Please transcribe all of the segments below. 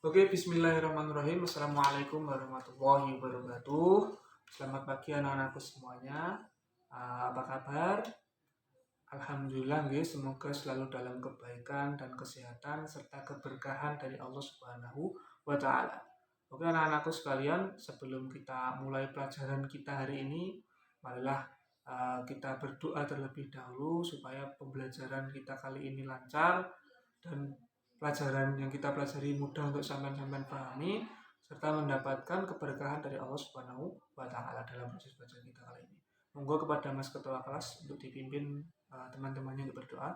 Oke, bismillahirrahmanirrahim. Assalamualaikum warahmatullahi wabarakatuh. Selamat pagi anak-anakku semuanya. Apa kabar? Alhamdulillah, nggih. Semoga selalu dalam kebaikan dan kesehatan serta keberkahan dari Allah Subhanahu wa Ta'ala. Oke, anak-anakku sekalian, sebelum kita mulai pelajaran kita hari ini, marilah kita berdoa terlebih dahulu supaya pembelajaran kita kali ini lancar dan pelajaran yang kita pelajari mudah untuk sampean-sampean pahami serta mendapatkan keberkahan dari Allah Subhanahu wa Ta'ala dalam proses belajar kita kali ini. Monggo kepada Mas Ketua kelas untuk dipimpin teman-temannya untuk berdoa.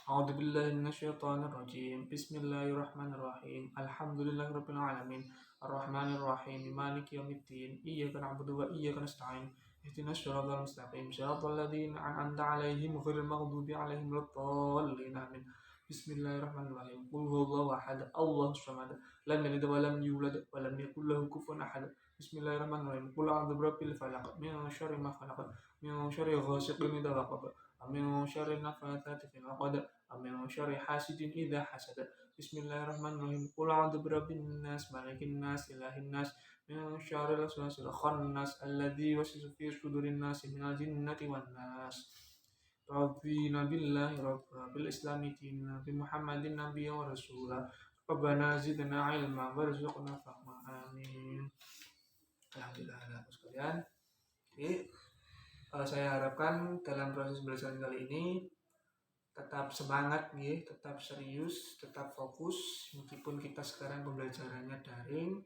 A'udzubillahi minasyaitonirrajim. Bismillahirrahmanirrahim. Alhamdulillahirabbil alamin. Arrahmanirrahim. Maliki yaumiddin. Iyyaka na'budu wa iyyaka nasta'in. Ihdinas shiratal mustaqim. Shiratal ladzina an'amta 'alaihim ghairil maghdubi 'alaihim waladdallin. Amin. Bismillahirrahmanirrahim. Qul huwallahu ahad. Allahus samad. Lam yalid wa lam yulad wa lam yakul lahu kufuwan ahad. Bismillahirrahmanirrahim. Qul a'udzu birabbil falaq. Min syarri ma khalaq. Min syarri ghasiqin idza waqab. Min syarri nafatsati fil 'uqad. Min syarri hasidin idza hasad. Bismillahirrahmanirrahim. Qul a'udzu birabbin nas, malikin nas, ilahin nas. Min syarril waswasil khannas alladzi yuwaswisu fi sudurin nas minal jinnati wan nas. Rabbina billahi rabbil islami dina bi Muhammadin nabiyya wa rasula. Rabbana zidna ilma warzuqna fahma. Amin. Alhamdulillah anak sekalian. Oke, saya harapkan dalam proses belajar kali ini tetap semangat nih, tetap serius, tetap fokus meskipun kita sekarang pembelajarannya daring.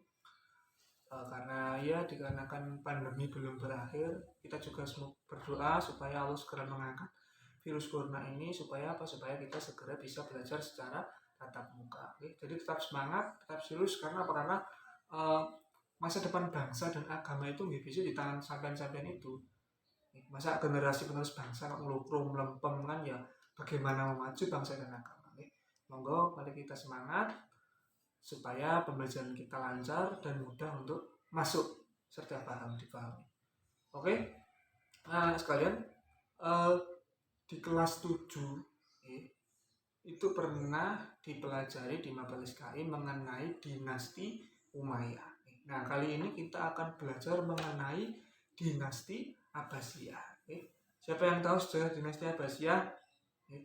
Karena ya dikarenakan pandemi belum berakhir, kita juga berdoa supaya Allah segera mengangkat virus corona ini supaya apa? Supaya kita segera bisa belajar secara tatap muka. Oke? Jadi tetap semangat, tetap serius karena apa? Karena masa depan bangsa dan agama itu nggak bisa di tangan sampean-sampean itu. Masa generasi penerus bangsa ngelukrum melempem kan ya bagaimana memacu bangsa dan agama. Oke? Monggo mari kita semangat supaya pembelajaran kita lancar dan mudah untuk masuk serta dipahami. Oke? Nah, sekalian di kelas 7 itu pernah dipelajari di Majelis KI mengenai dinasti Umayyah. Nah, kali ini kita akan belajar mengenai dinasti Abbasiyah. Siapa yang tahu sejarah dinasti Abbasiyah?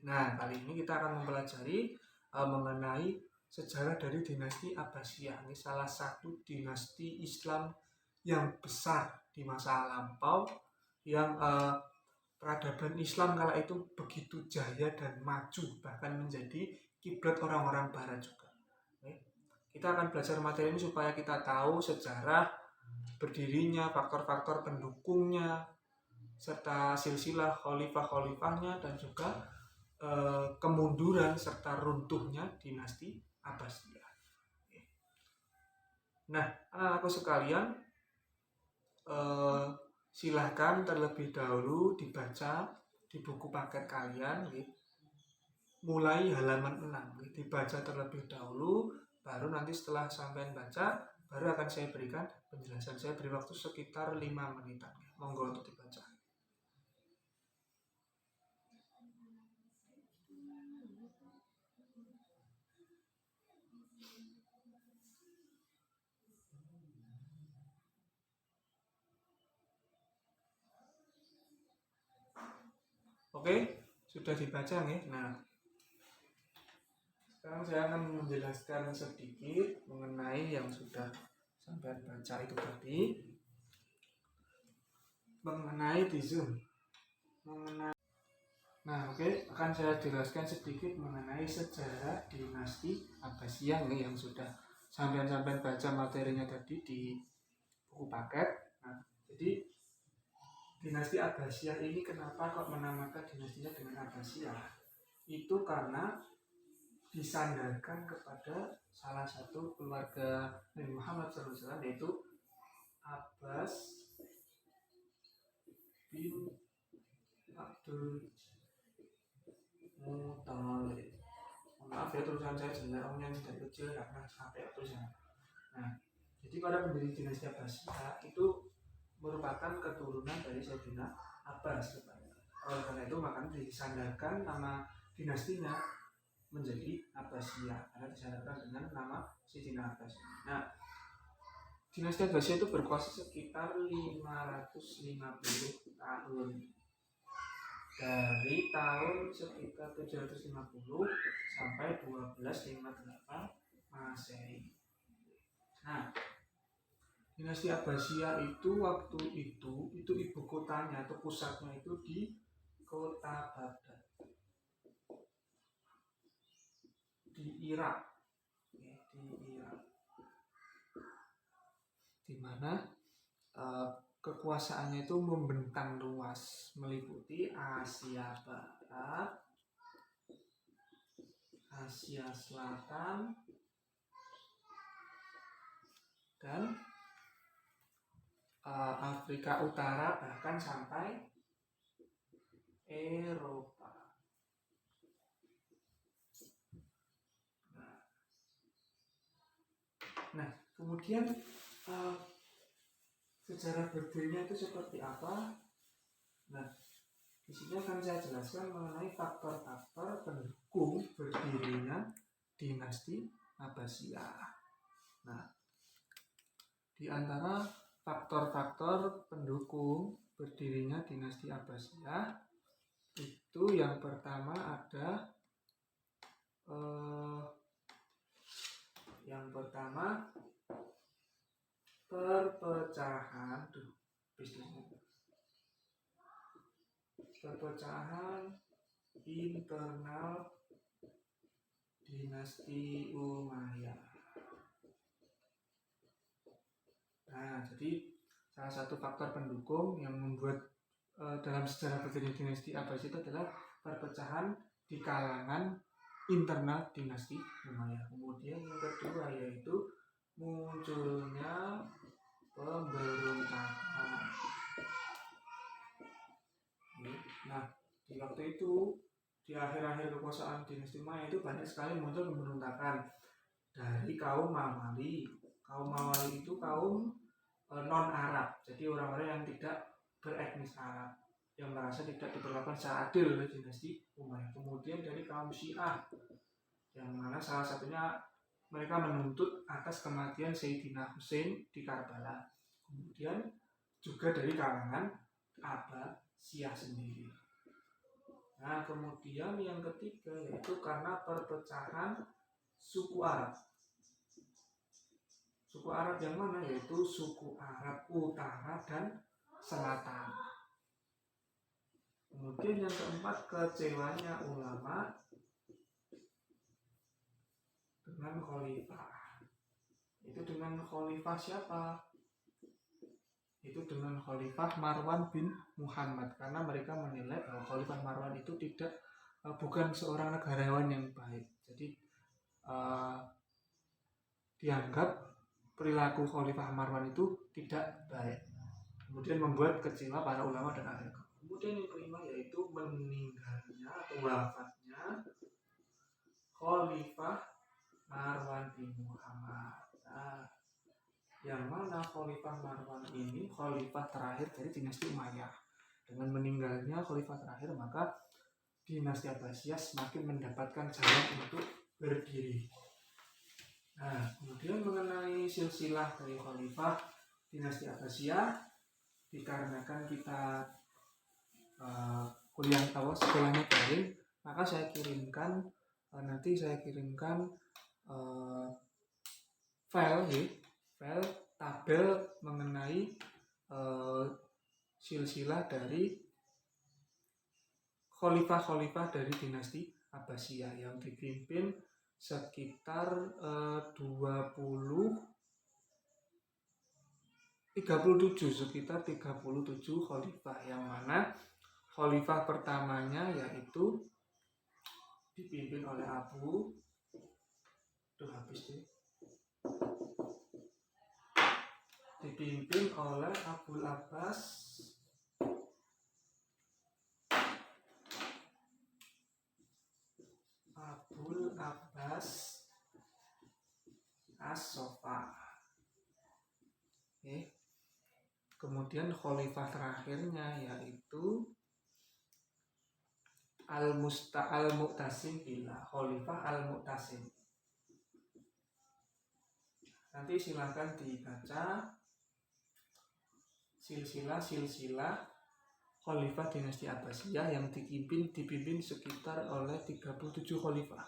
Nah, kali ini kita akan mempelajari mengenai sejarah dari dinasti Abbasiyah. Ini salah satu dinasti Islam yang besar di masa lampau yang peradaban Islam kala itu begitu jaya dan maju, bahkan menjadi kiblat orang-orang barat juga. Kita akan belajar materi ini supaya kita tahu sejarah berdirinya, faktor-faktor pendukungnya, serta silsilah khalifah-khalifahnya dan juga kemunduran serta runtuhnya dinasti Abbasiyah. Nah, anak-anakku sekalian, silahkan terlebih dahulu dibaca di buku paket kalian, mulai halaman 6, dibaca terlebih dahulu, baru nanti setelah sampai baca, baru akan saya berikan penjelasan. Saya beri waktu sekitar 5 menitan. Monggo untuk dibaca. Oke, sudah dibaca nih. Nah, sekarang saya akan menjelaskan sedikit mengenai yang sudah sampai baca itu tadi, mengenai di Zoom. Nah, oke, akan saya jelaskan sedikit mengenai sejarah dinasti Abbasiyah nih yang sudah sampean-sampean baca materinya tadi di buku paket. Nah, jadi dinasti Abbasiyah ini kenapa kok menamakan dinastinya dengan Abbasiyah? Itu karena disandarkan kepada salah satu keluarga Nabi Muhammad SAW, yaitu Abbas bin Abdul Muthalib. Maaf ya tulisan saya jelek, omnya dari kecil karena sampai tulisan. Nah, jadi para pendiri dinasti Abbasiyah itu merupakan keturunan dari Sayyidina Abbas. Oleh karena itu makanya disandarkan nama dinastinya menjadi Abbasiyah karena disandarkan dengan nama Sayyidina Abbas. Nah, dinasti Abbasiyah itu berkuasa sekitar 550 tahun. Dari tahun sekitar 750 sampai 1258 Masehi. Nah, dinasti Abbasiyah itu waktu itu ibu kotanya atau pusatnya itu di kota Baghdad di Irak, ya, di Irak, di mana kekuasaannya itu membentang luas meliputi Asia Barat, Asia Selatan, dan Afrika Utara, bahkan sampai Eropa. Nah, kemudian sejarah berdirinya itu seperti apa? Nah, di sini akan saya jelaskan mengenai faktor-faktor pendukung berdirinya dinasti Abbasiyah. Nah, di antara faktor-faktor pendukung berdirinya dinasti Abbasiyah itu yang pertama ada perpecahan internal dinasti Umayyah. Nah, jadi salah satu faktor pendukung yang membuat dalam sejarah berdirinya dinasti Abbasiyah itu adalah perpecahan di kalangan internal dinasti Umayyah. Kemudian yang kedua yaitu munculnya pemberontakan. Nah, di waktu itu di akhir-akhir kekuasaan dinasti Umayyah itu banyak sekali muncul pemberontakan dari kaum Mawali. Kaum Mawali itu kaum non-Arab, jadi orang-orang yang tidak beretnis Arab, yang merasa tidak diperlakukan secara adil oleh dinasti Umayyah. Kemudian dari kaum Syiah, yang mana salah satunya mereka menuntut atas kematian Sayyidina Hussein di Karbala. Kemudian juga dari kalangan Abbasiyah sendiri. Nah, kemudian yang ketiga yaitu karena perpecahan suku Arab. Suku Arab yang mana? Yaitu suku Arab Utara dan Selatan. Kemudian yang keempat, kecewanya ulama dengan khalifah. Itu dengan khalifah siapa? Itu dengan khalifah Marwan bin Muhammad, karena mereka menilai bahwa khalifah Marwan itu bukan seorang negarawan yang baik. Jadi dianggap perilaku khalifah Marwan itu tidak baik. Kemudian membuat kecewa para ulama dan akhirnya. Kemudian yang kelima yaitu meninggalnya atau wafatnya khalifah Marwan bin Muhammad. Nah, yang mana khalifah Marwan ini khalifah terakhir dari dinasti Umayyah. Dengan meninggalnya khalifah terakhir, maka dinasti Abbasiyah semakin mendapatkan jalan untuk berdiri. Nah, kemudian mengenai silsilah dari khalifah dinasti Abbasiyah, dikarenakan kita kuliah atau sekolahnya daring, maka nanti saya kirimkan file tabel mengenai silsilah dari khalifah-khalifah dari dinasti Abbasiyah yang dipimpin sekitar 37 khalifah, yang mana khalifah pertamanya yaitu dipimpin oleh Abul Abbas As-Sofa. Kemudian khalifah terakhirnya yaitu al-Mu'tasim billah, Khalifah al-Mu'tasim. Nanti silakan dibaca silsilah Khalifah dinasti Abbasiyah yang dipimpin sekitar oleh 37 khalifah.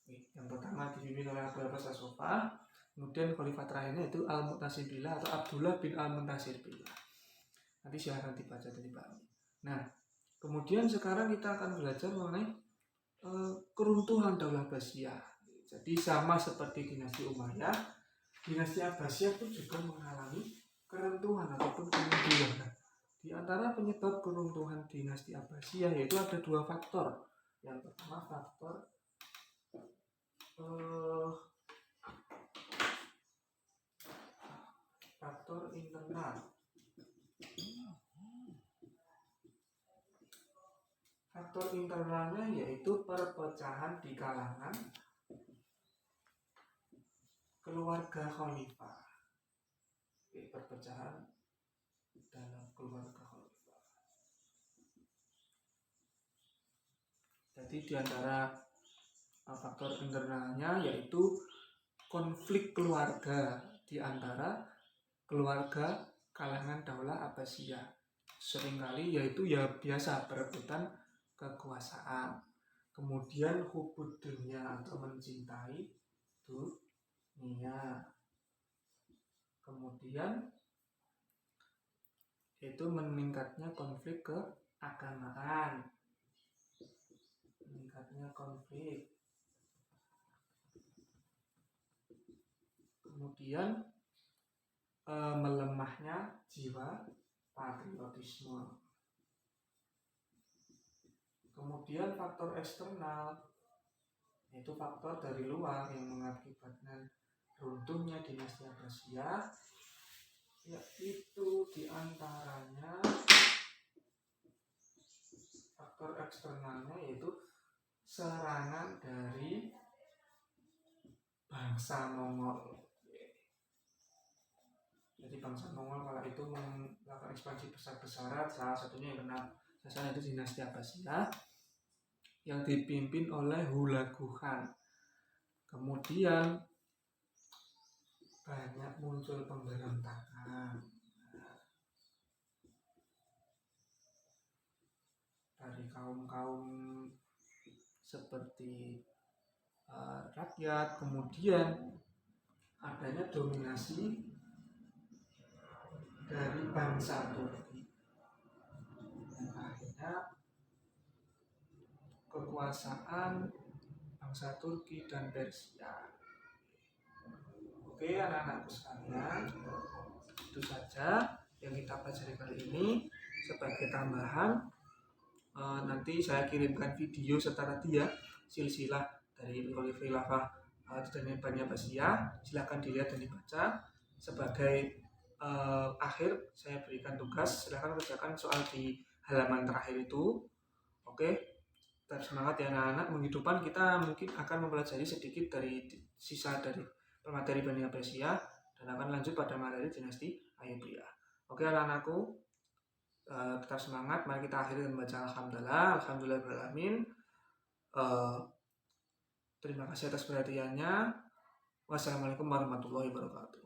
Yang pertama dipimpin oleh Abu Abbas As-Sofah, kemudian khalifah terakhirnya itu Al-Mu'tasim billah atau Abdullah bin Al-Muntasir billah. Nanti silahkan dibaca dan dipahami. Nah, kemudian sekarang kita akan belajar mengenai keruntuhan Daulah Abbasiyah. Jadi sama seperti dinasti Umayyah, dinasti Abbasiyah pun juga mengalami keruntuhan ataupun kemunduran. Di antara penyebab keruntuhan dinasti Abbasiyah yaitu ada dua faktor. Yang pertama faktor internal. Faktor internalnya yaitu perpecahan di kalangan keluarga khalifah. Perpecahan dalam keluarga khalifah. Jadi di antara faktor internalnya yaitu konflik keluarga di antara keluarga kalangan Daulah Abbasiyah. Seringkali yaitu ya biasa berebutan kekuasaan. Kemudian hubud dunia atau mencintai dunia. Kemudian itu meningkatnya konflik keagamaan. Meningkatnya konflik. Kemudian melemahnya jiwa patriotisme. Kemudian faktor eksternal yaitu faktor dari luar yang mengakibatkan runtuhnya dinasti Abbasiyah, yaitu diantaranya faktor eksternalnya yaitu serangan dari bangsa Mongol. Jadi bangsa Mongol kala itu melakukan ekspansi besar-besaran, salah satunya yang kena sasaran itu dinasti Abbasiyah yang dipimpin oleh Hulagu Khan. Kemudian banyak muncul pemberontakan dari kaum-kaum seperti rakyat. Kemudian adanya dominasi dari bangsa Turki. Dan akhirnya kekuasaan bangsa Turki dan Persia. Oke anak-anakku sekalian, itu saja yang kita pelajari kali ini. Sebagai tambahan, nanti saya kirimkan video secara dia silsilah dari Khilafah dan Bani Abbasiyah. Silahkan dilihat dan dibaca. Sebagai akhir saya berikan tugas, silahkan kerjakan soal di halaman terakhir itu. Oke, tetap semangat ya anak-anak. Minggu depan kita mungkin akan mempelajari sedikit dari sisa dari materi Bani Abbasiyah dan akan lanjut pada materi dinasti Ayyubiyah. Oke anak-anakku, tetap semangat. Mari kita akhiri dengan membaca Alhamdulillahirrahmanirrahim. Terima kasih atas perhatiannya. Wassalamualaikum warahmatullahi wabarakatuh.